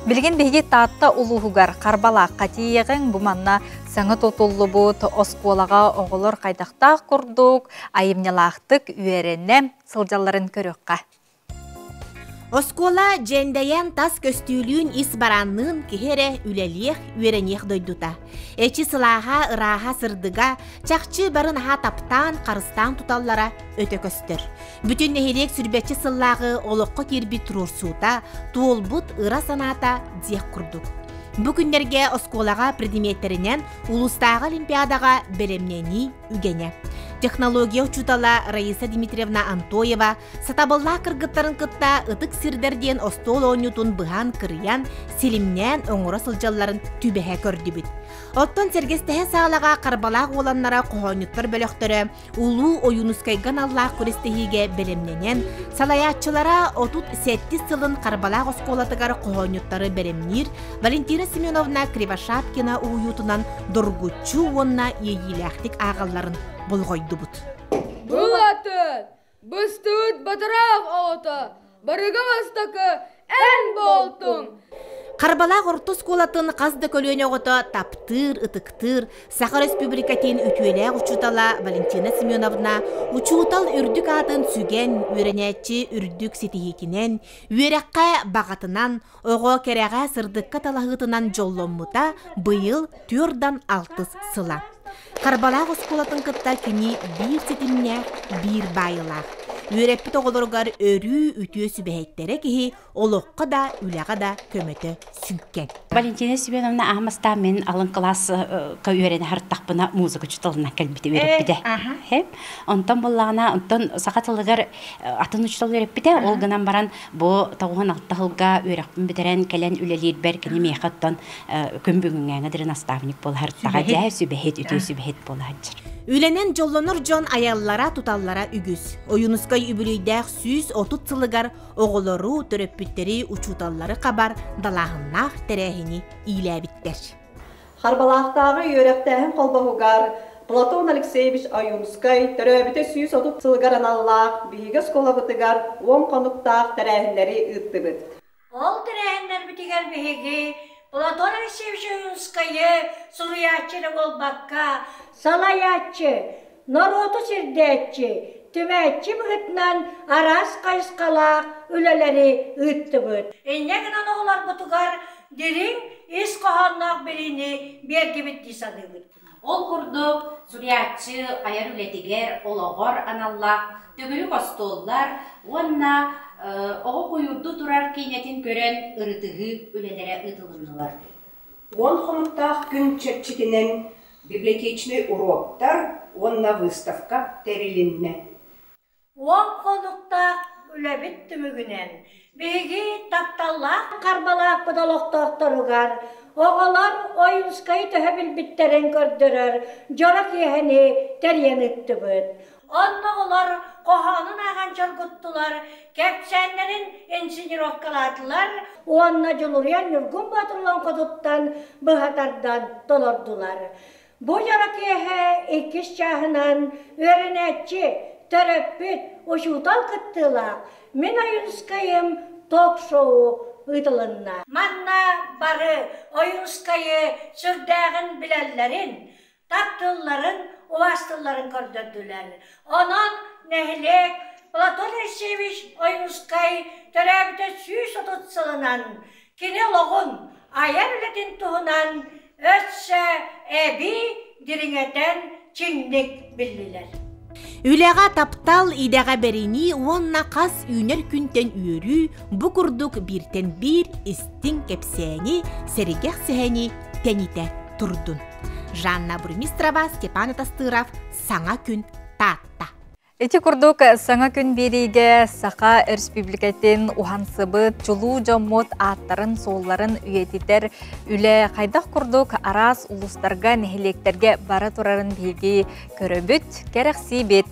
Билген беги таатта улуһугар Карбала катиягын буманна саңа тотуллу бут осколага оголор кайдактак курдук, айымнялактык үеренне сылжалларын көрөкка. Оскола жендаян тас көстүүлүүн ис бараннын кихере үлелиех үеренех дойдута. Эчи сылаха ыраха сырдыга чакчы барын ха таптан карыстан туталлара өтө көстөр. Бүтүн нехилек сүрбетчи сыллагы олокко кирби турурсуута туолбут ыра санаата диек курдук. Бу күндерге осколага предметтеринен улустагы олимпиадага беремнени үгене. Технология учутала Раиса Дмитриевна Антоева сатабылла кыргыттарын кытта ытык сирдерден остол ойнутун быхан кырыян селимнен оңора сылжалларын түбеhe көрдүбүт. Оттон сергестеhe саалага Карбалак оланнара кохонюттар бөлөктөрө улуу оюнускайган Аллах көрестехиге беремненен салаятчылара отут сетти сылын Карбалак осколатыгар кохонюттары беремнир Валентина Семеновна Кривошапкина уютунан доргучу онна ейиляхтик агалларын болғойдубут. Бұл атын, бұстуыт батырақ оғыты, барыға бастықы ән болтың. Карбалак ортос колатын қазды көлөне оғыты таптыр, ытыктыр, Саха Республикатын үтүелек учутала Валентина Семеновна учутал үрдік атын сүген үйренетчі үрдік сетихикинен, үйрекқа бағатынан, оғы кереға сырдыққа талағытынан жолломмута бұйыл 4-6 сыла. Карбалак осколатын кытта кини бир сетимне бир байыла. Үйреппит оголоргар өрү үтүө сүбэхеттере кихи олоққа да үлэға да көмөтө сүнкен. Валентина Семеновна ахмаста мен алын класс ка үйрені харттақпына музыка чуталына кәлбіті үйреппіде. Онтан боллағына, онтан сақатылығар атын учтал үйреппіде, ол гынан баран бұ тауған алтағылға үйрекпін бітерен кәлен үлелер бәр кәне мейқаттан көмбігіңәңі дірін аставник бол харттаға дә сүбәхет, үтүө сүбәхет бол хаджыр. Үйленен жоллонор жон аяллара туталлара үгүз. Оюнускай үбүлүйдәк сүз отут сылыгар оголору төрөппүттери учуталлары кабар далағыннақ тәрәхини ийләбиттер. Карбалактагы үйректәһен колбахугар Платон Алексеевич Оюнскай төрөбите сүз отут сылыгар аналлақ биге сколабытыгар он конуктақ тәрәхинләри ыттыбыт. Ол тәрәхинләр битигер биге Платон Алексеевич Оюнскайы суруяччы болбакка салаяччы, народу сирдетчи, түмәтчи бұғытнан арас қайысқалақ үлелері үтті бұд. Эннеген оғылар бұтығар дерін ес қоғаннақ біріні берге бітті сады бұд. Ол күрдік суруяччы аяр үлетігер олығыр аналлақ, төгілі қостоллар, онна оғы қойырды тұрар кейнетін көрен ұрытығы үлелері ұтылынылар. Он хомуттақ күн чекчетінен библиотечный уроктар, онна выставка терилинне. Он конукта үләбит түмігінен. Беги тапталлақ Карбалак бұдалықтақтарығар. Оғалар Оюнскай төһәбіл біттерін көрдірір. Жорак ехені тәрен үтті бұд. Оннағылар қоғанын аған жыргыттылар. Кәпсәнлерін инсинировкаладылар. Онна жылыриян үргін батырлан қодыттан бұғатардан толырдылар. Бұл жарак ехе екіс жағынан өрінәтчі төрөппүт ошутал кыттылақ. Мен Оюнскайым ток-шоу ұйтылынна. Манна бары Оюнскайы сүрдәғін біләлләрін, таптылларын, уастылларын көрдірділер. Онан нәхілек Платон Алексеевич Оюнскай төрәбіті сүйіс отутсылынан, кене лоғын аяр үлетін тұғынан өтсі әбі диріңетен чиңдік білділер. Үләға таптал идәға бәріні онна қас үйнер күнтен үйірі бұ күрдік біртен бір істің кепсәні сәрігек сәхәні тәніте тұрдын. Жанна Бурмистрова, Степан Тастыров, Саңа күн татта. Эти курдук саңа күн бериге Саха Республикатын ухансыбыт жулу жоммут аттарын соолларын үйетитер үле қайдақ курдук арас улустарга нехилектерге бара турарын биги көрөбүт керекси бет.